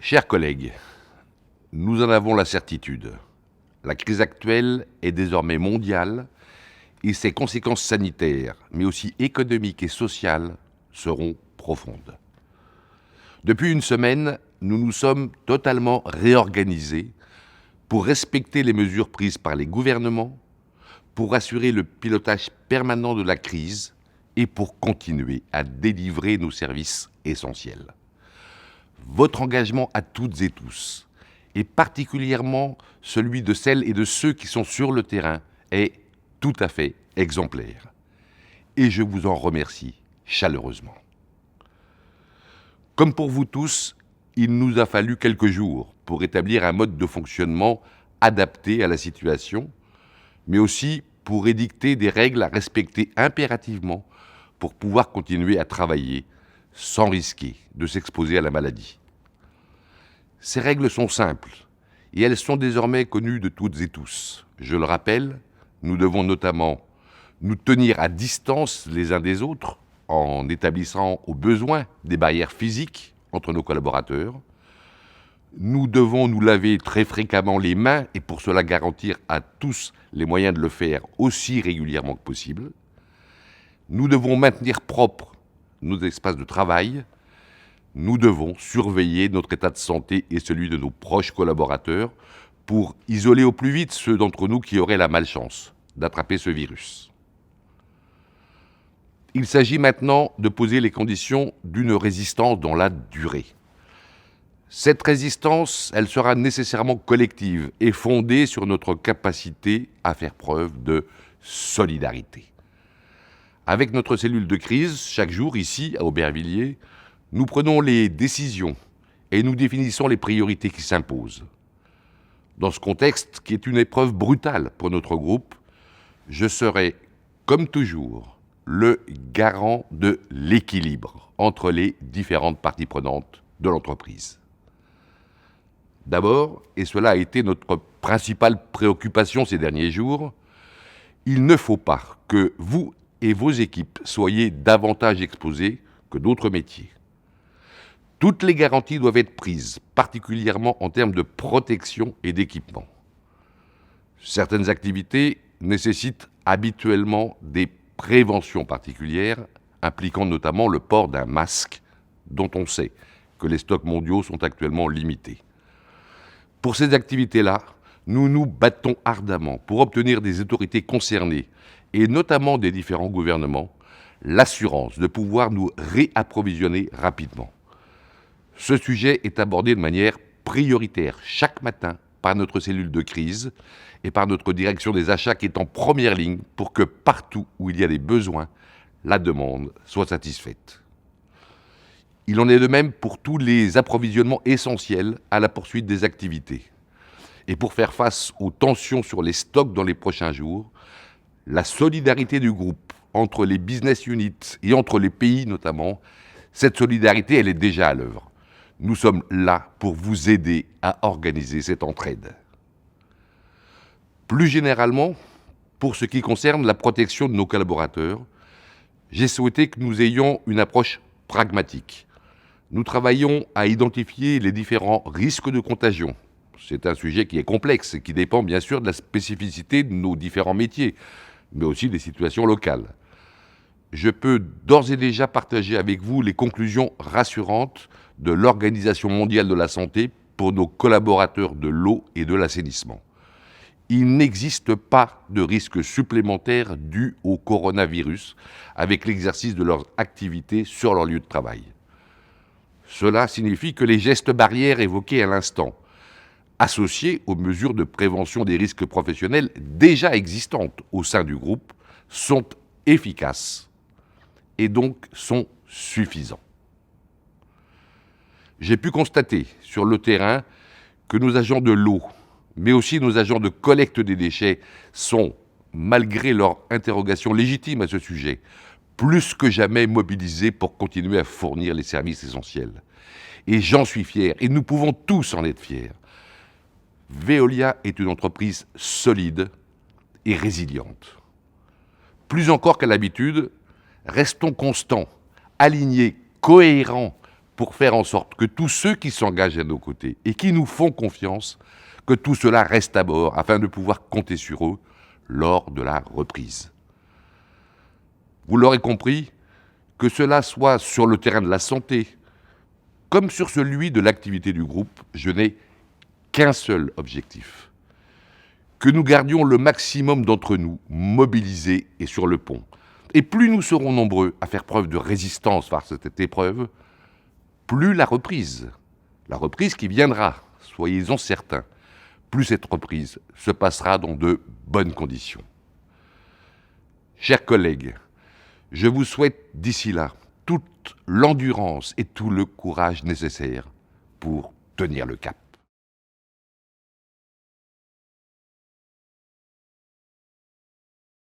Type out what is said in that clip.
Chers collègues, nous en avons la certitude. La crise actuelle est désormais mondiale et ses conséquences sanitaires, mais aussi économiques et sociales, seront profondes. Depuis une semaine, nous nous sommes totalement réorganisés pour respecter les mesures prises par les gouvernements, pour assurer le pilotage permanent de la crise et pour continuer à délivrer nos services essentiels. Votre engagement à toutes et tous, et particulièrement celui de celles et de ceux qui sont sur le terrain, est tout à fait exemplaire. Et je vous en remercie chaleureusement. Comme pour vous tous, il nous a fallu quelques jours pour établir un mode de fonctionnement adapté à la situation, mais aussi pour édicter des règles à respecter impérativement pour pouvoir continuer à travailler sans risquer de s'exposer à la maladie. Ces règles sont simples et elles sont désormais connues de toutes et tous. Je le rappelle, nous devons notamment nous tenir à distance les uns des autres en établissant au besoin des barrières physiques entre nos collaborateurs. Nous devons nous laver très fréquemment les mains et pour cela garantir à tous les moyens de le faire aussi régulièrement que possible. Nous devons maintenir propres nos espaces de travail. Nous devons surveiller notre état de santé et celui de nos proches collaborateurs pour isoler au plus vite ceux d'entre nous qui auraient la malchance d'attraper ce virus. Il s'agit maintenant de poser les conditions d'une résistance dans la durée. Cette résistance, elle sera nécessairement collective et fondée sur notre capacité à faire preuve de solidarité. Avec notre cellule de crise, chaque jour ici, à Aubervilliers, nous prenons les décisions et nous définissons les priorités qui s'imposent. Dans ce contexte, qui est une épreuve brutale pour notre groupe, je serai, comme toujours, le garant de l'équilibre entre les différentes parties prenantes de l'entreprise. D'abord, et cela a été notre principale préoccupation ces derniers jours, il ne faut pas que vous et vos équipes soyez davantage exposés que d'autres métiers. Toutes les garanties doivent être prises, particulièrement en termes de protection et d'équipement. Certaines activités nécessitent habituellement des préventions particulières, impliquant notamment le port d'un masque, dont on sait que les stocks mondiaux sont actuellement limités. Pour ces activités-là, nous nous battons ardemment pour obtenir des autorités concernées, et notamment des différents gouvernements, l'assurance de pouvoir nous réapprovisionner rapidement. Ce sujet est abordé de manière prioritaire chaque matin par notre cellule de crise et par notre direction des achats qui est en première ligne pour que partout où il y a des besoins, la demande soit satisfaite. Il en est de même pour tous les approvisionnements essentiels à la poursuite des activités. Et pour faire face aux tensions sur les stocks dans les prochains jours, la solidarité du groupe entre les business units et entre les pays notamment, cette solidarité, elle est déjà à l'œuvre. Nous sommes là pour vous aider à organiser cette entraide. Plus généralement, pour ce qui concerne la protection de nos collaborateurs, j'ai souhaité que nous ayons une approche pragmatique. Nous travaillons à identifier les différents risques de contagion. C'est un sujet qui est complexe et qui dépend bien sûr de la spécificité de nos différents métiers, mais aussi des situations locales. Je peux d'ores et déjà partager avec vous les conclusions rassurantes de l'Organisation mondiale de la santé pour nos collaborateurs de l'eau et de l'assainissement. Il n'existe pas de risque supplémentaire dû au coronavirus avec l'exercice de leurs activités sur leur lieu de travail. Cela signifie que les gestes barrières évoqués à l'instant, associés aux mesures de prévention des risques professionnels déjà existantes au sein du groupe, sont efficaces et donc sont suffisants. J'ai pu constater sur le terrain que nos agents de l'eau, mais aussi nos agents de collecte des déchets sont, malgré leur interrogation légitime à ce sujet, plus que jamais mobilisés pour continuer à fournir les services essentiels. Et j'en suis fier, et nous pouvons tous en être fiers. Veolia est une entreprise solide et résiliente. Plus encore qu'à l'habitude, restons constants, alignés, cohérents, pour faire en sorte que tous ceux qui s'engagent à nos côtés et qui nous font confiance, que tout cela reste à bord afin de pouvoir compter sur eux lors de la reprise. Vous l'aurez compris, que cela soit sur le terrain de la santé, comme sur celui de l'activité du groupe, je n'ai qu'un seul objectif. Que nous gardions le maximum d'entre nous mobilisés et sur le pont. Et plus nous serons nombreux à faire preuve de résistance face à cette épreuve, plus la reprise qui viendra, soyez-en certains, plus cette reprise se passera dans de bonnes conditions. Chers collègues, je vous souhaite d'ici là toute l'endurance et tout le courage nécessaires pour tenir le cap.